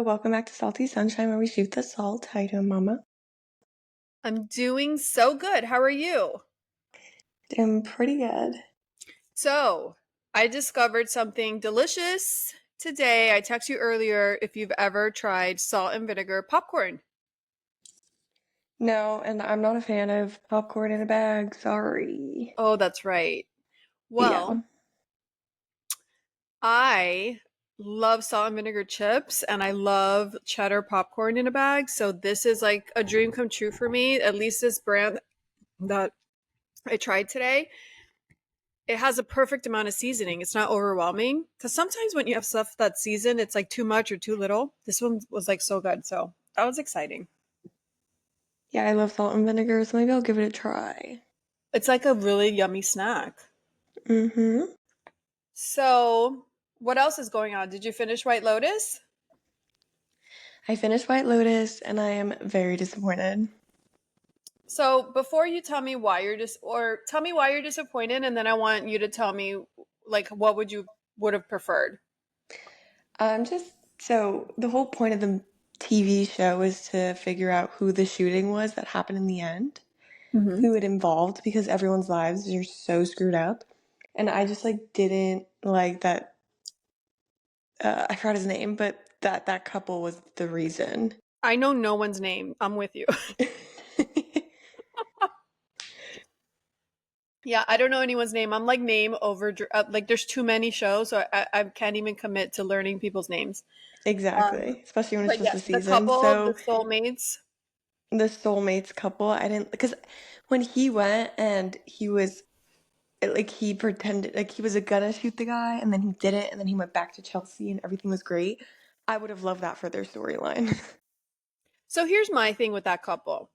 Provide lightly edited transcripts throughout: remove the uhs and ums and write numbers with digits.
welcome back to Salty Sunshine where we shoot the salt. How you doing, Mama? I'm doing so good. How are you? Doing pretty good. So, I discovered something delicious today. I texted you earlier if you've ever tried salt and vinegar popcorn. No, and I'm not a fan of popcorn in a bag. Sorry. Oh, that's right. Yeah. Well, I love salt and vinegar chips and I love cheddar popcorn in a bag. So, this is like a dream come true for me. At least this brand that I tried today. It has a perfect amount of seasoning. It's not overwhelming. Because sometimes when you have stuff that's seasoned, it's like too much or too little. This one was like so good. So that was exciting. Yeah, I love salt and vinegar, so maybe I'll give it a try. It's like a really yummy snack. Mm-hmm. So what else is going on? Did you finish White Lotus? I finished White Lotus and I am very disappointed. So before you tell me why tell me why you're disappointed, and then I want you to tell me like what would have preferred. So the whole point of the TV show is to figure out who the shooting was that happened in the end, Mm-hmm. who it involved, because everyone's lives are so screwed up. And I just didn't like that. I forgot his name, but that couple was the reason. I know no one's name. I'm with you. Yeah, I don't know anyone's name. I'm like name over like there's too many shows, so I can't even commit to learning people's names. Um, Exactly, especially when it's but just a yes, the season. couple, the So soulmates. the soulmates couple, I didn't, because when he went and he was like, he pretended like he was gonna shoot the guy and then he didn't and then he went back to Chelsea and everything was great. I would have loved that for their storyline. So here's my thing with that couple.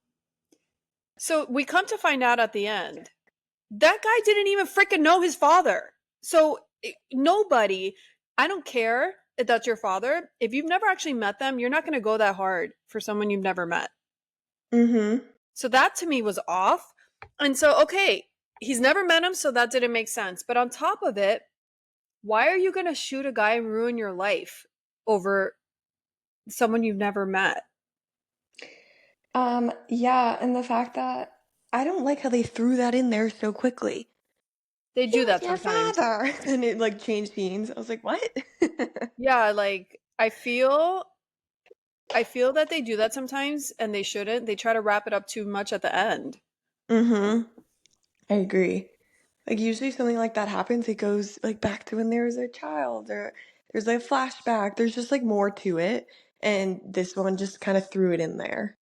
So we come to find out at the end, that guy didn't even freaking know his father. So nobody, I don't care if that's your father. If you've never actually met them, you're not going to go that hard for someone you've never met. Mm-hmm. So that to me was off. And so, okay, he's never met him, so that didn't make sense. But on top of it, why are you going to shoot a guy and ruin your life over someone you've never met? Yeah, and the fact that I don't like how they threw that in there so quickly. They He do was that your sometimes. father. And it changed scenes. I was like, what? Yeah, like I feel that they do that sometimes and they shouldn't. They try to wrap it up too much at the end. Mm-hmm. I agree. Like usually something like that happens, it goes back to when there was a child or there's a flashback. There's just more to it. And this one just kind of threw it in there.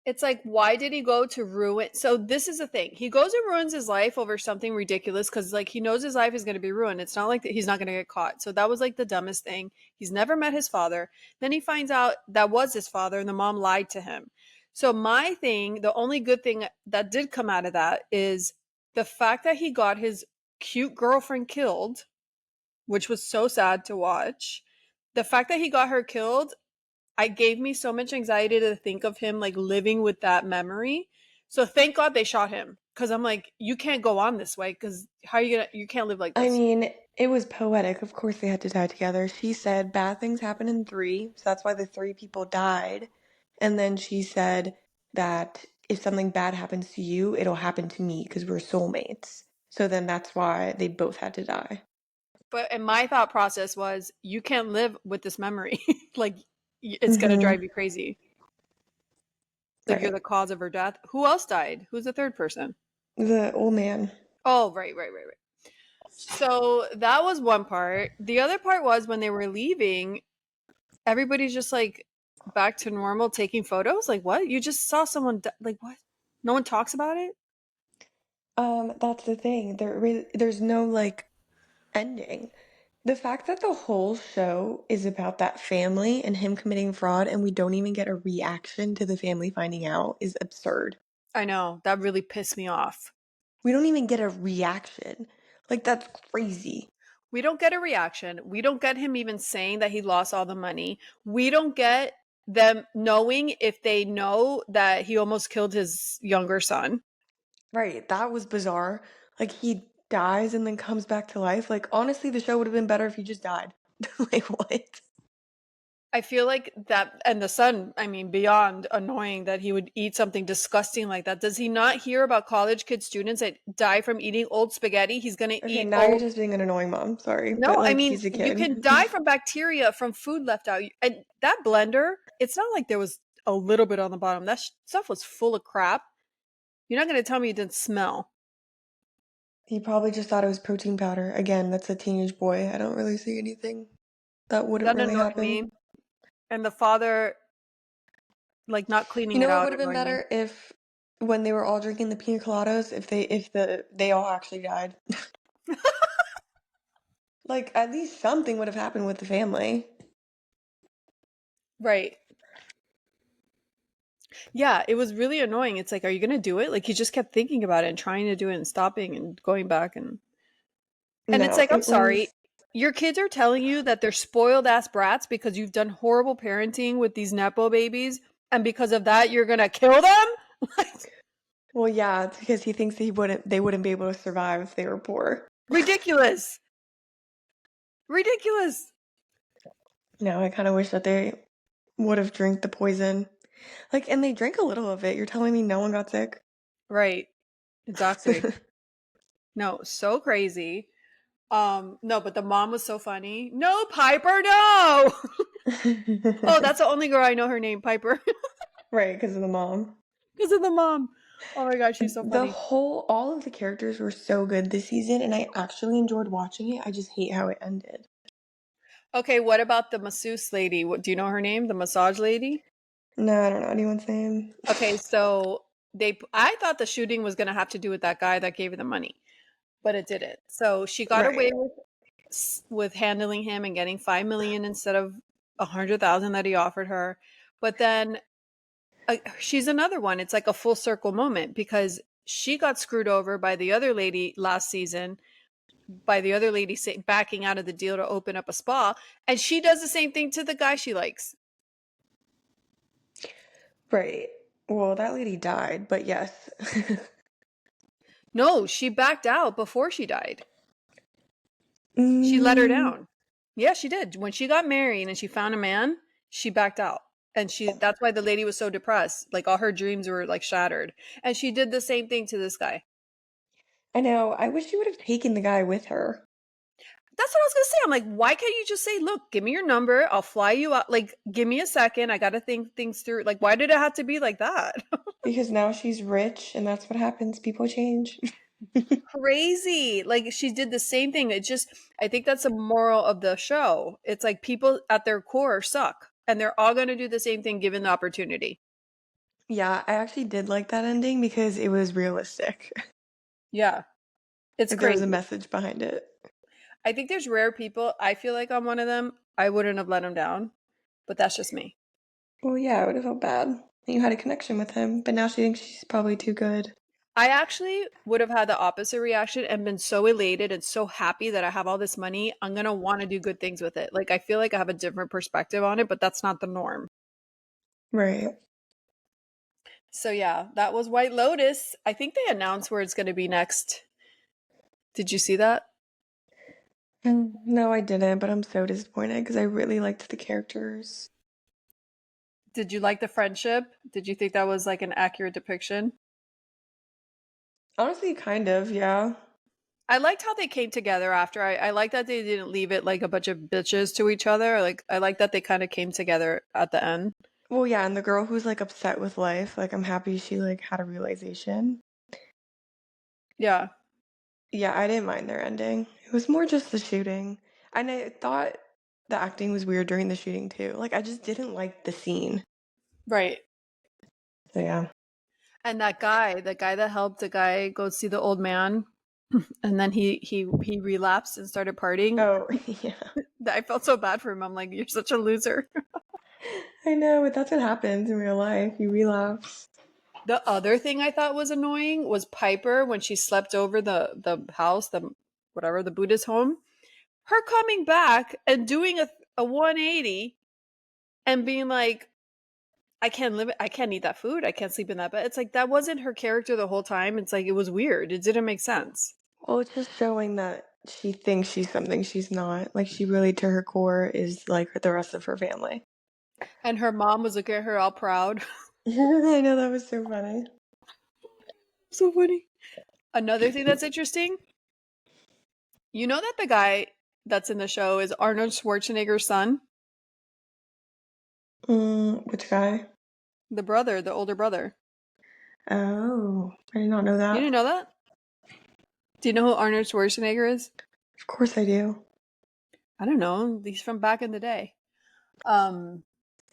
It's like, why did he go to ruin? So this is the thing. He goes and ruins his life over something ridiculous because, like, he knows his life is going to be ruined. It's not like that he's not going to get caught. So that was like the dumbest thing. He's never met his father. Then he finds out that was his father, and the mom lied to him. So my thing, the only good thing that did come out of that is the fact that he got his cute girlfriend killed, which was so sad to watch. The fact that he got her killed, I gave me so much anxiety to think of him like living with that memory. So thank God they shot him because I'm like, you can't go on this way because how are you can't live like I this. mean, it was poetic. Of course they had to die together. She said bad things happen in three, so that's why the three people died. And then she said that if something bad happens to you, it'll happen to me because we're soulmates. So then that's why they both had to die. But and my thought process was, you can't live with this memory. Like it's gonna Mm-hmm. drive you crazy if you're Right. the cause of her death. Who else died? Who's the third person? The old man. Oh, right. So that was one part. The other part was when they were leaving, everybody's just like back to normal taking photos. Like, what? You just saw someone like, what? No one talks about it? That's the thing. There's no ending. The fact that the whole show is about that family and him committing fraud and we don't even get a reaction to the family finding out is absurd. I know. That really pissed me off. We don't even get a reaction. That's crazy. We don't get a reaction. We don't get him even saying that he lost all the money. We don't get them knowing if they know that he almost killed his younger son. Right, that was bizarre. He dies and then comes back to life. Honestly, the show would have been better if he just died. What? I feel like that, and the son, I mean, beyond annoying that he would eat something disgusting like that. Does he not hear about college kid students that die from eating old spaghetti? He's going to Okay, eat now you're old. just being an annoying mom. Sorry, but No, I like mean, he's a you kid. can die from bacteria from food left out. And that blender, it's not like there was a little bit on the bottom. That stuff was full of crap. You're not going to tell me it didn't smell. He probably just thought it was protein powder. Again, that's a teenage boy. I don't really see anything that wouldn't That really annoyed happen. me. And the father, like, not You cleaning it know what out would have been annoyed me. better if when they were all drinking the pina coladas, if they all actually died. Like at least something would have happened with the family. Right. Yeah, it was really annoying. It's like, are you going to do it? Like, he just kept thinking about it and trying to do it and stopping and going back. And it's No, like, I'm it sorry. was Your kids are telling you that they're spoiled ass brats because you've done horrible parenting with these Nepo babies. And because of that, you're going to kill them? well, yeah, it's because he thinks they wouldn't be able to survive if they were poor. Ridiculous. Ridiculous. No, I kind of wish that they would have drank the poison. Like, and they drank a little of it. You're telling me no one got sick? Right. Exactly. No, so crazy. No, but the mom was so funny. No, Piper, no. Oh, that's the only girl I know her name, Piper, Right, because of the mom. because of the mom. Oh my god, she's so funny. All of the characters were so good this season, and I actually enjoyed watching it. I just hate how it ended. Okay, what about the masseuse lady? What do you know her name? The massage lady? No, I don't know anyone's name. Okay, so I thought the shooting was going to have to do with that guy that gave her the money, but it didn't. So she got away Right. with handling him and getting 5 million instead of 100,000 that he offered her. But then she's another one. It's like a full circle moment because she got screwed over by the other lady last season, by the other lady backing out of the deal to open up a spa, and she does the same thing to the guy she likes. Right. Well, that lady died, but yes. No, she backed out before she died. She let her mm, down. Yeah, she did. When she got married and she found a man, she backed out. And that's why the lady was so depressed. Like all her dreams were like shattered. And she did the same thing to this guy. I know. I wish she would have taken the guy with her That's what I was gonna say. I'm like, why can't you just say, look, give me your number, I'll fly you out. Like, give me a second. I gotta think things through. Like, why did it have to be like that? because now she's rich, and that's what happens. People change. Crazy. Like she did the same thing. It just I think that's the moral of the show. It's like people at their core suck. And they're all gonna do the same thing given the opportunity. Yeah, I actually did like that ending because it was realistic. Yeah. It's Like there was a crazy. message behind it. I think there's rare people. I feel like I'm one of them. I wouldn't have let him down, but that's just me. Well, yeah, I would have felt bad. And you had a connection with him, but now she thinks she's probably too good. I actually would have had the opposite reaction and been so elated and so happy that I have all this money. I'm going to want to do good things with it. Like, I feel like I have a different perspective on it, but that's not the norm. Right. So, yeah, that was White Lotus. I think they announced where it's going to be next. Did you see that? No, I didn't, but I'm so disappointed because I really liked the characters. Did you like the friendship? Did you think that was like an accurate depiction? Honestly, kind of, yeah. I liked how they came together after. I like that they didn't leave it like a bunch of bitches to each other. Like I like that they kind of came together at the end. Well, yeah, and the girl who's like upset with life, like I'm happy she like had a realization. Yeah. Yeah, I didn't mind their ending. It was more just the shooting. And I thought the acting was weird during the shooting too. Like I just didn't like the scene. Right. So yeah. And that guy, the guy that helped the guy go see the old man, and then he relapsed and started partying. Oh, yeah. I felt so bad for him. I'm like, you're such a loser. I know, but that's what happens in real life. You relapse. The other thing I thought was annoying was Piper when she slept over the house, the whatever, the Buddhist home. Her coming back and doing a 180 and being like, I can't eat that food. I can't sleep in that bed. It's like that wasn't her character the whole time. It's like it was weird. It didn't make sense. Well, it's just showing that she thinks she's something she's not. Like she really, to her core, is like the rest of her family. And her mom was looking at her all proud. I know, that was so funny. So funny. Another thing that's interesting, you know that the guy that's in the show is Arnold Schwarzenegger's son? Which guy? The brother, the older brother. Oh, I did not know You that. didn't know that? Do you know who Arnold Schwarzenegger is? Of course I do. I don't know. He's from back in the day. Um,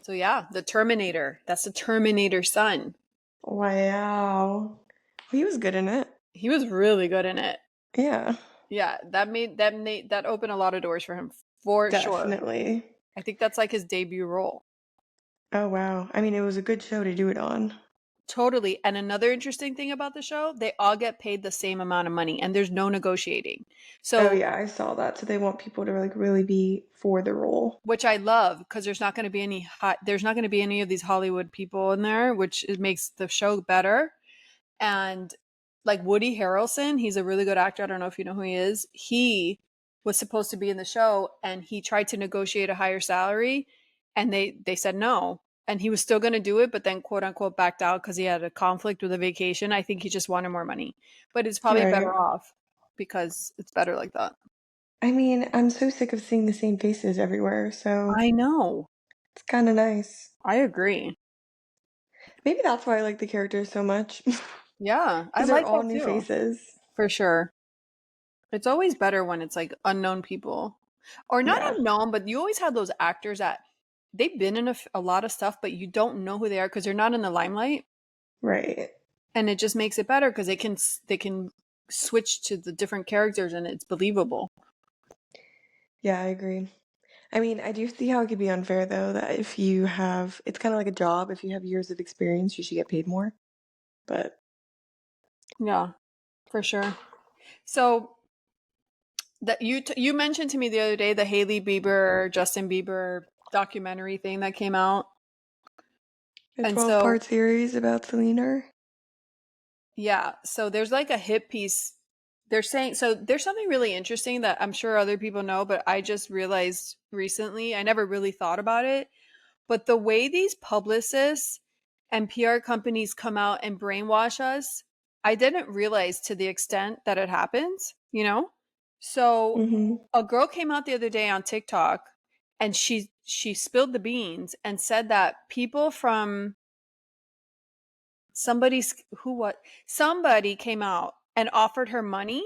so yeah, the Terminator. That's the Terminator's son. Wow. He was good in it. He was really good in it. Yeah, Yeah, that opened a lot of doors for him for sure. definitely. I think that's like his debut role. Oh, wow. I mean, it was a good show to do it on. Totally. And another interesting thing about the show, they all get paid the same amount of money and there's no negotiating. Oh, So, yeah, I saw that. So they want people to like really be for the role. which I love because there's not going to be any of these Hollywood people in there, which it makes the show better. And like Woody Harrelson, he's a really good actor. I don't know if you know who he is. He was supposed to be in the show and he tried to negotiate a higher salary and they said no. And he was still going to do it, but then quote unquote backed out because he had a conflict with a vacation. I think he just wanted more money, but it's probably Right. better off because it's better like that. I mean, I'm so sick of seeing the same faces everywhere, so I know. it's kind of nice. I agree. Maybe that's why I like the characters so much, Yeah, I because they're like all that new too. faces. For sure. It's always better when it's like unknown people. Or not Yeah, unknown, but you always have those actors that they've been in a lot of stuff, but you don't know who they are because they're not in the limelight. right. And it just makes it better because they can switch to the different characters and it's believable. Yeah, I agree. I mean, I do see how it could be unfair though, that if you have, it's kind of like a job. If you have years of experience, you should get paid more. But Yeah, for sure. So that you mentioned to me the other day the Hailey Bieber Justin Bieber documentary thing that came out. a And 12-part so series about Selena. yeah, so there's like a hit piece. They're saying so there's something really interesting that I'm sure other people know, but I just realized recently. I never really thought about it. But the way these publicists and PR companies come out and brainwash us, I didn't realize to the extent that it happens, you know? So Mm-hmm. a girl came out the other day on TikTok and she spilled the beans and said that people from somebody's who what somebody came out and offered her money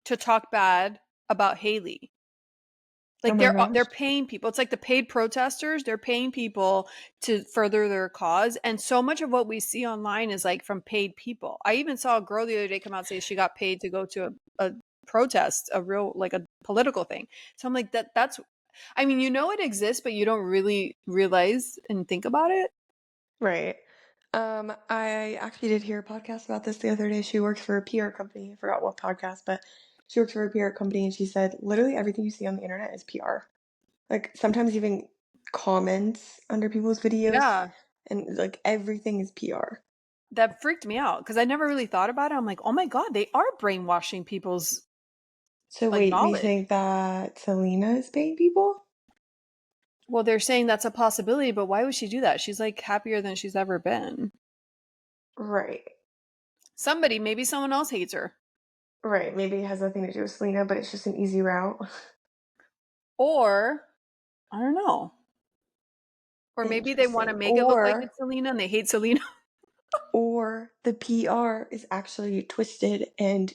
to talk bad about Hailey. Oh Like my they're gosh. paying people. It's like the paid protesters, they're paying people to further their cause. And so much of what we see online is like from paid people. I even saw a girl the other day come out and say she got paid to go to a protest, a real like a political thing. So I'm like that's I mean, you know it exists, but you don't really realize and think about it. Right. I actually did hear a podcast about this the other day. She works for a PR company. I forgot what podcast, but she works for a PR company and she said literally everything you see on the internet is PR. Like sometimes even comments under people's videos Yeah. and like everything is PR. That freaked me out because I never really thought about it. I'm like, oh my God, they are brainwashing people's So like wait, we knowledge. think that Selena is paying people? Well, they're saying that's a possibility, but why would she do that? She's like happier than she's ever been. Right. Somebody, maybe someone else hates her. Right. Maybe it has nothing to do with Selena, but it's just an easy route. Or, I don't know. Or maybe they want to Interesting. make it look like it's Selena and they hate Selena. Or the PR is actually twisted and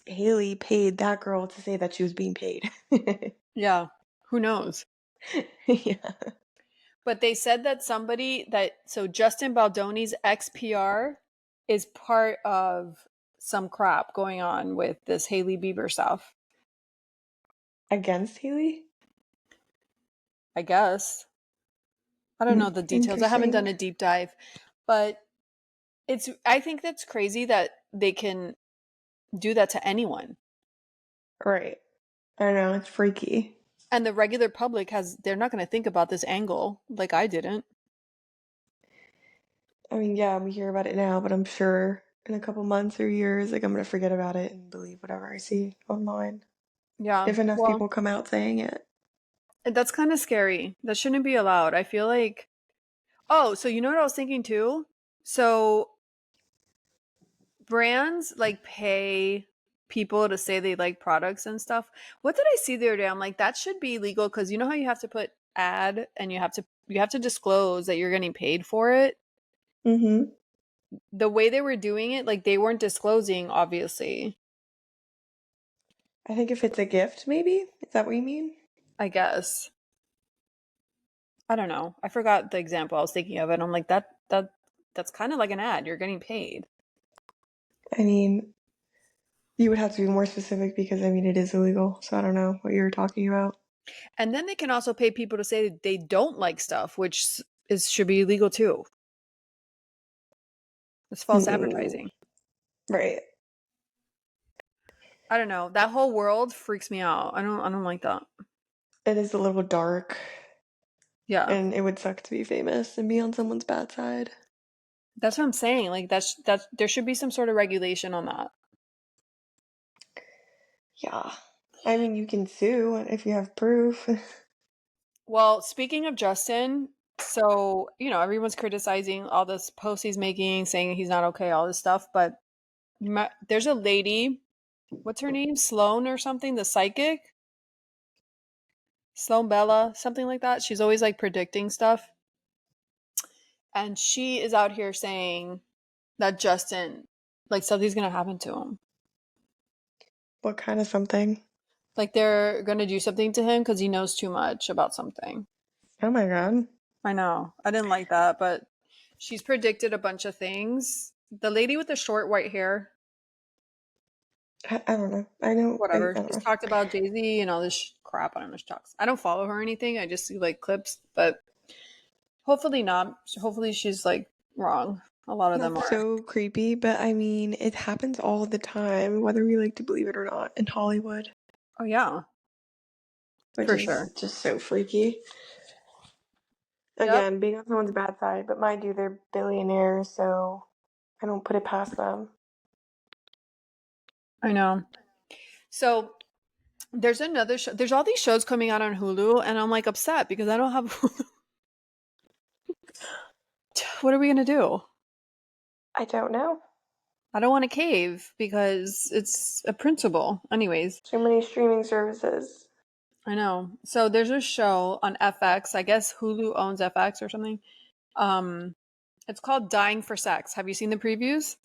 Haley paid that girl to say that she was being paid. Yeah, who knows? Yeah. But they said that so Justin Baldoni's ex PR is part of some crap going on with this Hailey Bieber stuff. Against Haley? I guess. I don't know the details. I haven't done Interesting. a deep dive, but I think that's crazy that they can do that to anyone. Right. I don't know, it's freaky. And the regular public they're not going to think about this angle like I didn't. I mean, yeah, we hear about it now, but I'm sure in a couple months or years, like I'm gonna forget about it and believe whatever I see online. Yeah. If enough Well, people come out saying it. that's kind of scary. That shouldn't be allowed. I feel like Oh, so you know what I was thinking too? So brands like pay people to say they like products and stuff. What did I see the other day? I'm like, that should be legal because you know how you have to put ad and you have to disclose that you're getting paid for it. Mm-hmm. The way they were doing it, like they weren't disclosing, obviously. I think if it's a gift, maybe? Is that what you mean? I guess. I don't know. I forgot the example I was thinking of, and I'm like, that's kind of like an ad. You're getting paid. I mean, you would have to be more specific because, I mean, it is illegal. So I don't know what you were talking about. And then they can also pay people to say that they don't like stuff, which is should be illegal too. It's false Mm, advertising. right. I don't know. That whole world freaks me out. I don't like that. It is a little dark, Yeah. and it would suck to be famous and be on someone's bad side. That's what I'm saying. Like that's there should be some sort of regulation on that. Yeah. I mean, you can sue if you have proof. Well, speaking of Justin, so, everyone's criticizing all this posts he's making, saying he's not okay, all this stuff, but there's a lady, what's her name? Sloan or something, the psychic? Sloan Bella, something like that. She's always like predicting stuff. And she is out here saying that Justin, like something's gonna happen to him. What kind of something? Like they're gonna do something to him because he knows too much about something. Oh my God. I know. I didn't like that, but she's predicted a bunch of things. The lady with the short white hair, I don't know. I know. I whatever. don't She's know. talked about Jay-Z and all this crap. I don't know. She talks. I don't follow her or anything. I just see like clips, but hopefully not. Hopefully she's like wrong. A lot of them That's are. so creepy, but I mean, it happens all the time, whether we like to believe it or not, in Hollywood, Oh yeah, which for is sure. just so freaky. Yep, Again, being on someone's bad side, but mind you, they're billionaires, so I don't put it past them. I know. So there's another show. There's all these shows coming out on Hulu, and I'm like upset because I don't have Hulu. What are we gonna do? I don't know. I don't want to cave because it's a principle. Anyways, Too many streaming services. I know. So there's a show on FX. I guess Hulu owns FX or something. Um, it's called Dying for Sex. Have you seen the previews?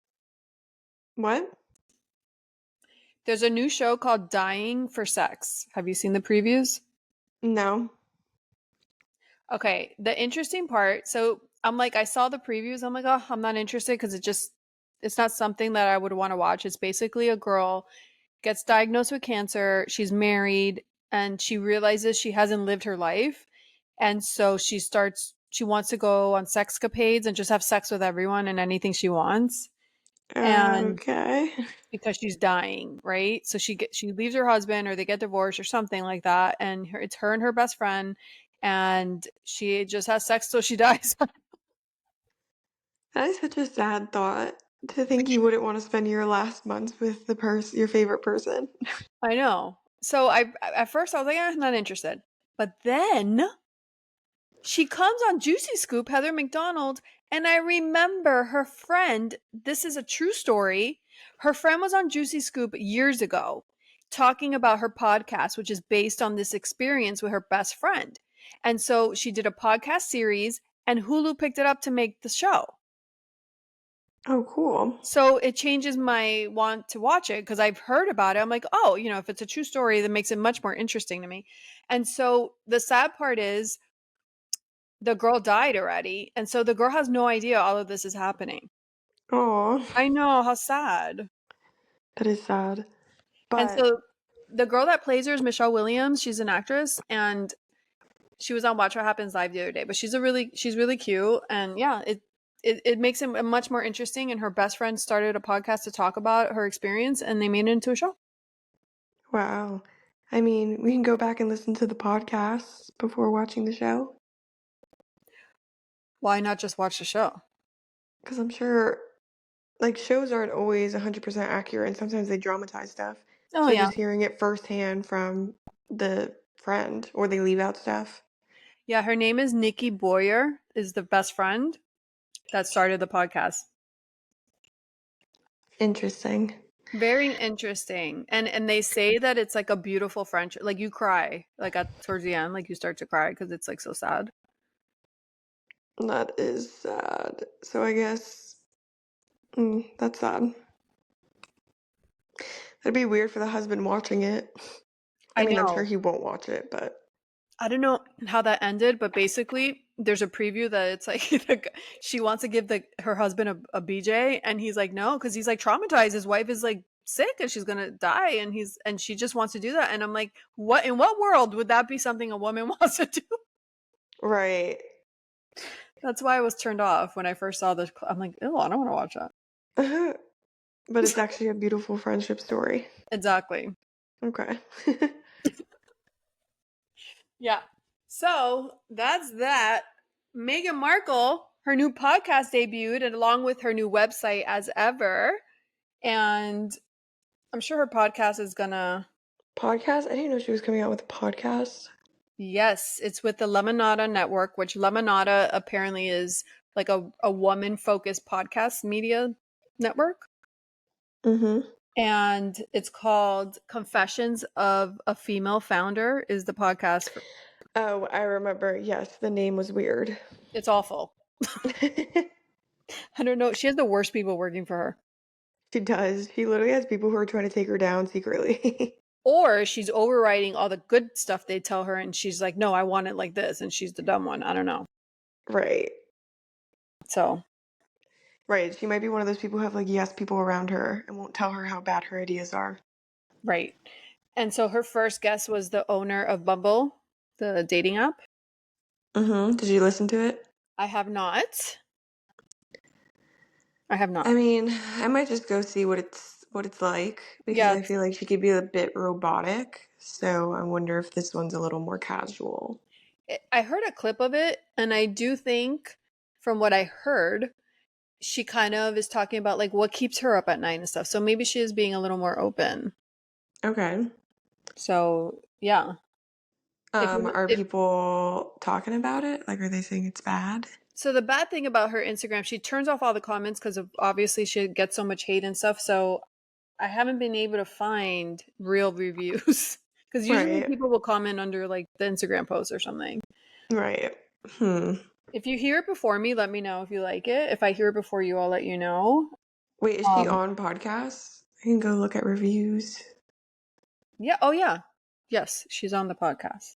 What? There's a new show called Dying for Sex. Have you seen the previews? No. Okay, the interesting part. So I'm like, I saw the previews. I'm like, oh, I'm not interested because it's not something that I would want to watch. It's basically a girl gets diagnosed with cancer. She's married and she realizes she hasn't lived her life. And so she wants to go on sexcapades and just have sex with everyone and anything she wants. And Okay. because she's dying, right? So she leaves her husband or they get divorced or something like that, and it's her and her best friend, and she just has sex till she dies. That is such a sad thought to think you wouldn't want to spend your last months with your favorite person. I know. So I at first I was like, not interested, but then she comes on Juicy Scoop, Heather McDonald, and I remember her friend. This is a true story. Her friend was on Juicy Scoop years ago talking about her podcast, which is based on this experience with her best friend. And so she did a podcast series, and Hulu picked it up to make the show. Oh, cool. So it changes my want to watch it because I've heard about it. I'm like, oh, if it's a true story, that makes it much more interesting to me. And so the sad part is, the girl died already. And so the girl has no idea all of this is happening. Oh, I know, how sad. that is sad. And But so the girl that plays her is Michelle Williams. She's an actress and she was on Watch What Happens Live the other day. But she's really cute. And yeah, it makes it much more interesting. And her best friend started a podcast to talk about her experience and they made it into a show. wow. I mean, we can go back and listen to the podcast before watching the show. Why not just watch the show? Because I'm sure, like, shows aren't always 100% accurate, and sometimes they dramatize stuff. Oh So yeah. just hearing it firsthand from the friend, or they leave out stuff. Yeah, her name is Nikki Boyer, is the best friend that started the podcast. Interesting. Very interesting. And they say that it's like a beautiful friendship. Like you cry, like at towards the end, like you start to cry because it's like so sad. That is sad. So I guess that's sad. That'd be weird for the husband watching it. I I mean, I'm sure know. he won't watch it, but I don't know how that ended, but basically, there's a preview that it's like she wants to give her husband a BJ, and he's like, no, because he's like traumatized. His wife is like sick, and she's gonna die, and she just wants to do that. And I'm like, what? In what world would that be something a woman wants to do? right. That's why I was turned off when I first saw this. I'm like, ew, I don't want to watch that. But it's actually a beautiful friendship story. Exactly. Okay. Yeah. So that's that. Meghan Markle, her new podcast debuted, and along with her new website as ever. And I'm sure her podcast is gonna. Podcast? I didn't know she was coming out with a podcast. Yes, it's with the Lemonada Network, which Lemonada apparently is like a woman focused podcast media network. Mm-hmm. And it's called Confessions of a Female Founder, is the podcast. Oh, I remember. Yes, the name was weird. It's awful. I don't know. She has the worst people working for her. She does. She literally has people who are trying to take her down secretly. Or she's overriding all the good stuff they tell her, and she's like, no, I want it like this. And she's the dumb one. I don't know. Right. So, Right. She might be one of those people who have like yes people around her and won't tell her how bad her ideas are. right. And so her first guest was the owner of Bumble, the dating app. Mm-hmm. Did you listen to it? I have not. I have not. I mean, I might just go see what it's like because Yeah. I feel like she could be a bit robotic. So I wonder if this one's a little more casual. I heard a clip of it, and I do think, from what I heard, she kind of is talking about like what keeps her up at night and stuff. So maybe she is being a little more open. Okay. So, yeah. Are If people talking about it? Like, are they saying it's bad? So the bad thing about her Instagram, she turns off all the comments because of obviously she gets so much hate and stuff. So I haven't been able to find real reviews because usually Right. people will comment under like the Instagram post or something. Right. Hmm. If you hear it before me, let me know if you like it. If I hear it before you, I'll let you know. Wait, is she Um, on podcasts? I can go look at reviews. yeah. Oh, yeah. Yes, she's on the podcast.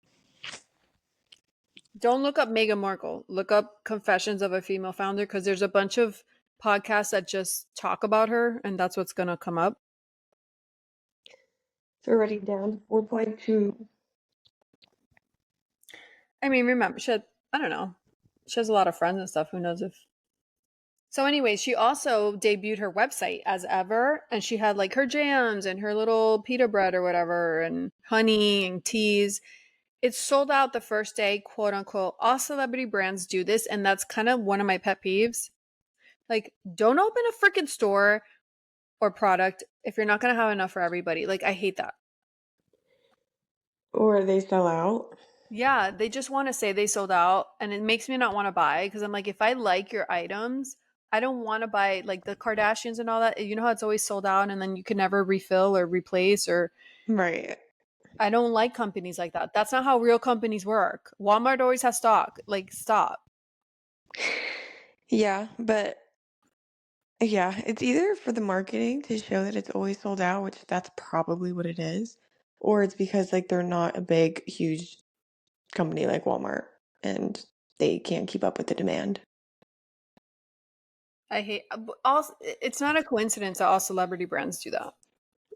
Don't look up Meghan Markle. Look up Confessions of a Female Founder because there's a bunch of podcasts that just talk about her, and that's what's going to come up. It's already down to 4.2. I mean, remember, I don't know. She has a lot of friends and stuff. Who knows if. So, anyway, she also debuted her website as ever, and she had like her jams and her little pita bread or whatever, and honey and teas. It sold out the first day, quote unquote. All celebrity brands do this, and that's kind of one of my pet peeves. Like, don't open a freaking store or product if you're not going to have enough for everybody. Like, I hate that. Or they sell out. Yeah, they just want to say they sold out, and it makes me not want to buy because I'm like, if I like your items, I don't want to buy like the Kardashians and all that. You know how it's always sold out and then you can never refill or replace, or Right. I don't like companies like that. That's not how real companies work. Walmart always has stock. Like, stop. Yeah, but yeah, it's either for the marketing to show that it's always sold out, which that's probably what it is, or it's because like they're not a big, huge company like Walmart and they can't keep up with the demand. I hate all. It's not a coincidence that all celebrity brands do that.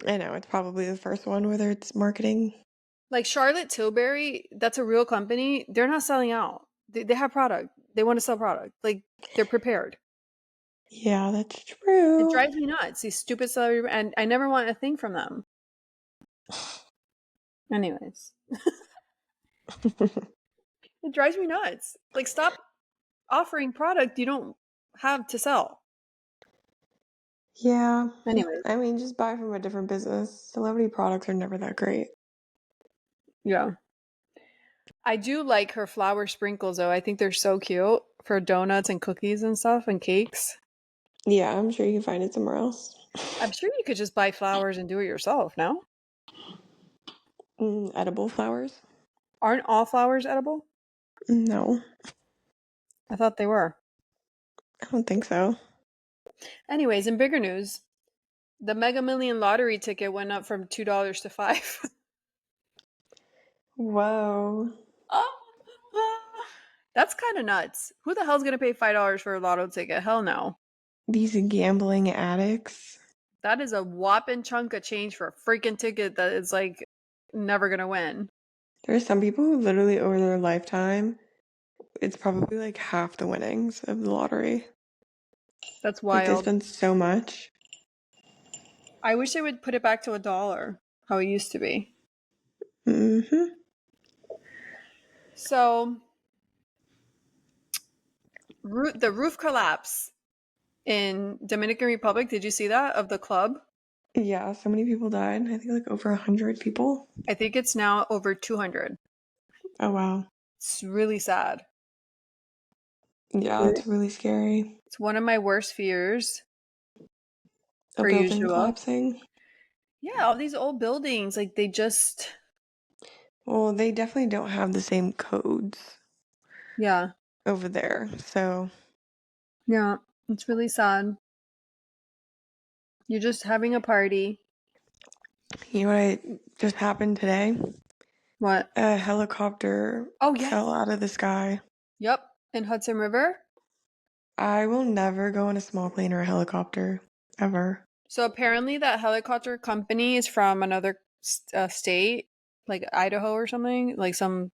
I know, it's probably the first one, whether it's marketing. Like Charlotte Tilbury, that's a real company. They're not selling out. They have product. They want to sell product. Like, they're prepared. Yeah, that's It true. drives me nuts. These stupid celebrity, and I never want a thing from them. Anyways, it drives me nuts. Like, stop offering product you don't have to sell. Yeah, Anyways, I mean, just buy from a different business. Celebrity products are never that great. yeah. I do like her flower sprinkles though. I think they're so cute for donuts and cookies and stuff and cakes. Yeah, I'm sure you can find it somewhere else. I'm sure you could just buy flowers and do it yourself, no? Edible flowers? Aren't all flowers edible? No, I thought they were. I don't think so. Anyways, in bigger news, the Mega Million lottery ticket went up from $2 to 5. Whoa. That's kind of nuts. Who the hell's gonna pay $5 for a lotto ticket? Hell no. These gambling addicts. That is a whopping chunk of change for a freaking ticket that is like never gonna win. There are some people who literally over their lifetime, it's probably like half the winnings of the lottery. That's Like they wild. spend so much. I wish they would put it back to $1, how it used to be. Mm-hmm. So, the roof collapse in Dominican Republic. Did you see that of the club? Yeah, so many people died. I think like over 100 people. I think it's now over 200. Oh wow. It's really sad. Yeah, it's really scary. It's one of my worst fears, A per building usual. collapsing. Yeah, all these old buildings, like they just, Well, they definitely don't have the same codes yeah, over there. So, yeah, it's really sad. You're just having a party. you know what just happened today? What? A helicopter Oh, yes. fell out of the sky. Yep, in Hudson River. I will never go in a small plane or a helicopter ever. So apparently, that helicopter company is from another state, like Idaho or something, like some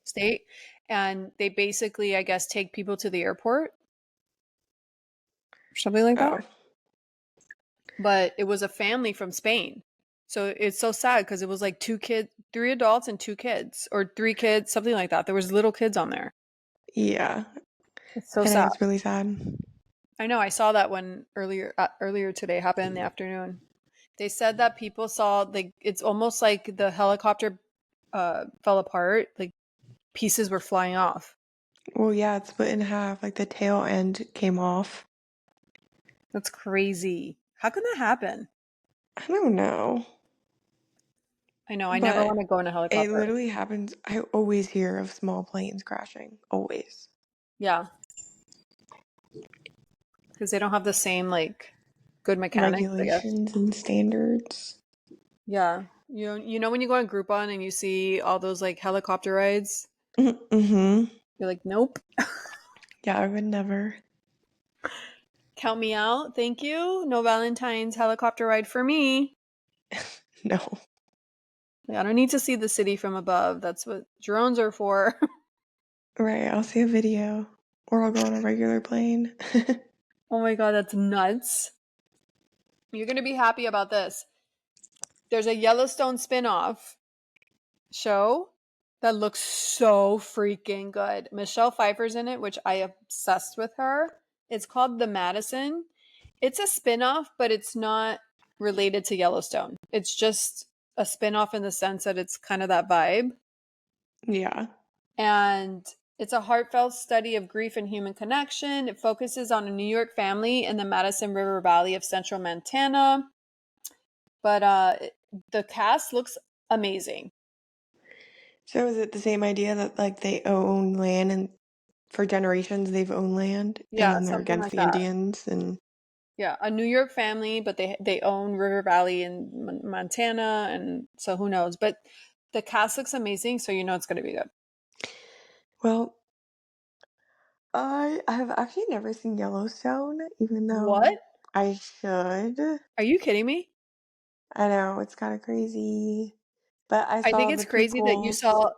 state. And they basically, I guess, take people to the airport or something like that. Oh, But it was a family from Spain. So it's so sad because it was like two kids, three adults and two kids, or three kids, something like that. There was little kids on there. yeah. It's so I know sad. it's really sad. I know. I saw that one earlier today, happened in the afternoon. They said that people saw like it's almost like the helicopter fell apart, like pieces were flying off. Well, yeah, it's split in half. Like the tail end came off. That's crazy. How can that happen? I don't know. I know. I never But want to go in a it helicopter. literally happens. I always hear of small planes crashing. Always. Yeah, because they don't have the same like good mechanics, I guess. Regulations and standards. Yeah. You know when you go on Groupon and you see all those like helicopter rides, Mm-hmm. you're like, nope. Yeah, I would never. Count me out. Thank you. No Valentine's helicopter ride for me. No. Like, I don't need to see the city from above. That's what drones are for. Right, I'll see a video. Or I'll go on a regular plane. Oh my god, that's nuts. You're going to be happy about this. There's a Yellowstone spinoff show that looks so freaking good. Michelle Pfeiffer's in it, which I obsessed with her. It's called The Madison. It's a spinoff, but it's not related to Yellowstone. It's just a spinoff in the sense that it's kind of that vibe. Yeah. And it's a heartfelt study of grief and human connection. It focuses on a New York family in the Madison River Valley of central Montana. But the cast looks amazing. So is it the same idea that like they own land and for generations they've owned land and Yeah, then they're something against like the that. Indians and Yeah, a New York family, but they own River Valley in Montana, and so who knows? But the cast looks amazing, so you know it's going to be good. well, I have actually never seen Yellowstone, even What? though I should. Are you kidding me? I know it's kind of crazy, but I I think saw it's the crazy that you prequels. saw.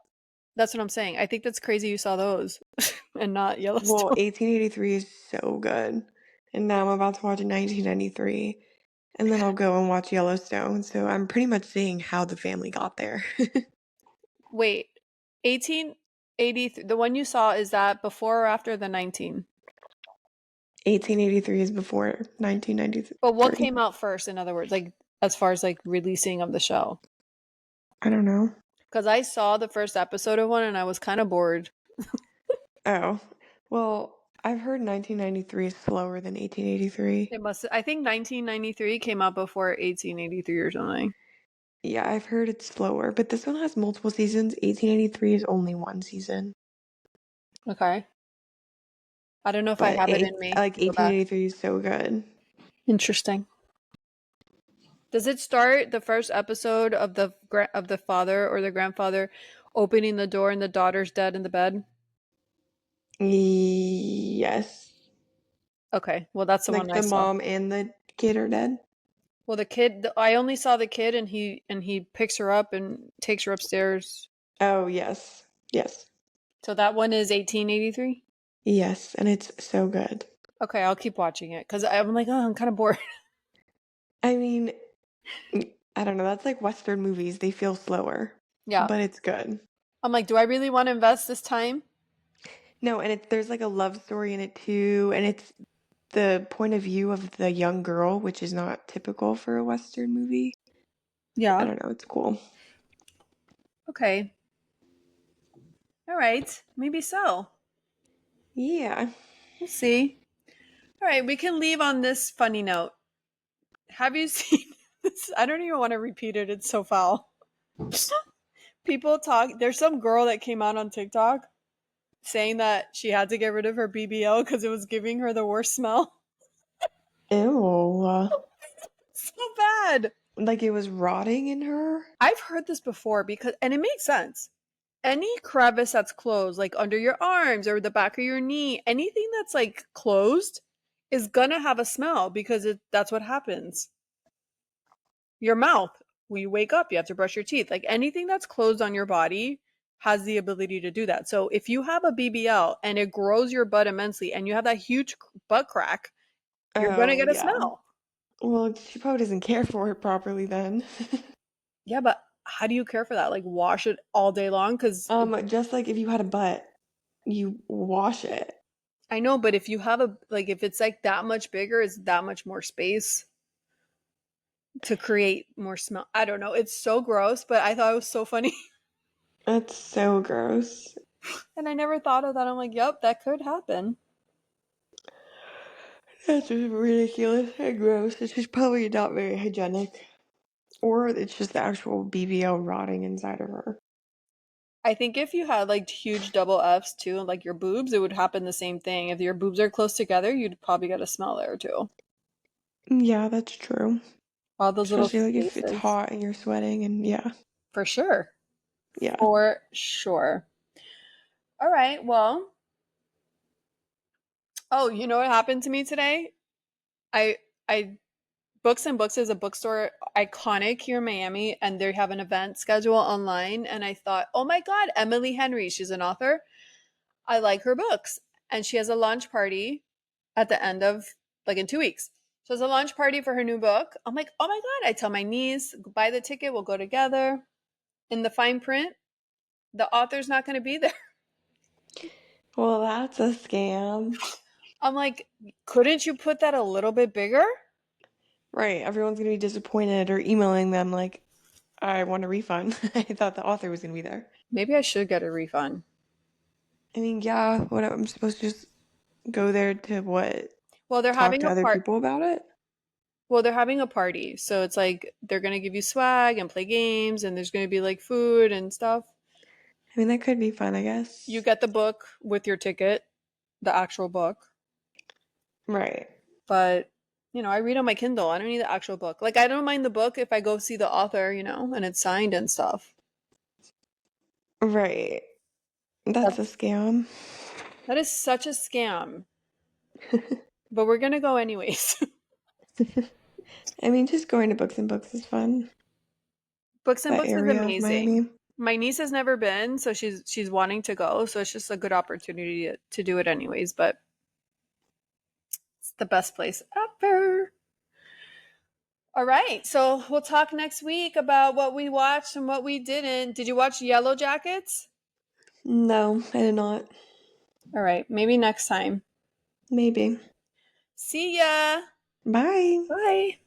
That's what I'm saying. I think that's crazy you saw those and not Well, Yellowstone. 1883 is so good, and now I'm about to watch 1993, and then I'll go and watch Yellowstone. So I'm pretty much seeing how the family got there. Wait, 1883. The one you saw, is that before or after the 19? 1883 is before But what 1993. came out first? In other words, like as far as like releasing of the show, I don't know. Because I saw the first episode of one and I was kind of bored. Oh, well, I've heard 1993 is slower than 1883. I think 1993 came out before 1883 or something. Yeah, I've heard it's slower, but this one has multiple seasons. 1883 is only one season, Okay. I don't know if I but have it in me like to go back. 1883 is so good. Interesting. Does it start the first episode of the father or the grandfather opening the door and the daughter's dead in the bed? Yes. Okay, well that's the one Like I the saw. mom and the kid are dead. Well, the kid, I only saw the kid, and he picks her up and takes her upstairs. Oh, yes. Yes. So that one is 1883. Yes, and it's so good. Okay, I'll keep watching it because I'm like, oh, I'm kind of bored. I mean, I don't know, that's like Western movies. They feel slower, Yeah, but it's good. I'm like, do I really want to invest this time? No, and there's like a love story in it too, and it's the point of view of the young girl, which is not typical for a Western movie. I Yeah. don't know, it's cool. Okay. All right. Maybe so. Yeah. We'll see. All right, we can leave on this funny note. Have you seen this? I don't even want to repeat it. It's so foul. People talk. There's some girl that came out on TikTok saying that she had to get rid of her BBL because it was giving her the worst smell. Ew. So bad. Like it was rotting in her? I've heard this before and it makes sense. Any crevice that's closed, like under your arms or the back of your knee, anything that's like closed is gonna have a smell because that's what happens. Your mouth, when you wake up, you have to brush your teeth. Like anything that's closed on your body has the ability to do that. So if you have a BBL and it grows your butt immensely and you have that huge butt crack, you're gonna Oh, get a yeah. smell. Well, she probably doesn't care for it properly then. Yeah, but how do you care for that? Like wash it all day long? Because Just like if you had a butt, you wash it. I know, but if you have if it's like that much bigger, it's that much more space to create more smell. I don't know. It's so gross, but I thought it was so funny. That's so gross. And I never thought of that. I'm like, yep, that could happen. That's just ridiculous and gross. It's just probably not very hygienic. Or it's just the actual BBL rotting inside of her. I think if you had like huge double Fs too, and like your boobs, it would happen the same thing. If your boobs are close together, you'd probably get a smell there too. Yeah, that's true. All those little Especially like if it's spaces. hot and you're sweating and yeah. For sure. Yeah. For sure. All right. Well, oh, you know what happened to me today? I Books and Books is a bookstore iconic here in Miami, and they have an event schedule online. And I thought, oh my God, Emily Henry, she's an author. I like her books. And she has a launch party at the end of, like, in 2 weeks. So it's a launch party for her new book. I'm like, oh my God. I tell my niece, buy the ticket, we'll go together. In the fine print, the author's not going to be there. Well, that's a scam. I'm like, couldn't you put that a little bit bigger? Right. Everyone's gonna be disappointed or emailing them like, I want a refund. I thought the author was gonna be there. Maybe I should get a refund. I mean, yeah, what I'm supposed to just go there to what? Well, they're Talk having to a other part. people about it? Well, they're having a party. So it's like they're going to give you swag and play games, and there's going to be like food and stuff. I mean, that could be fun, I You guess. get the book with your ticket, the actual book. Right. But, I read on my Kindle. I don't need the actual book. Like, I don't mind the book if I go see the author, and it's signed and stuff. Right. That's a That's scam. that is such a scam. But we're going to go anyways. I mean, just going to Books and Books is fun. Books and That Books is area of amazing. Miami. My niece has never been, so she's wanting to go, so it's just a good opportunity to do it anyways, but it's the best place ever. All right, so we'll talk next week about what we watched and what we didn't. Did you watch Yellow Jackets? No, I did not. All right, maybe next time. Maybe. See ya. Bye. Bye.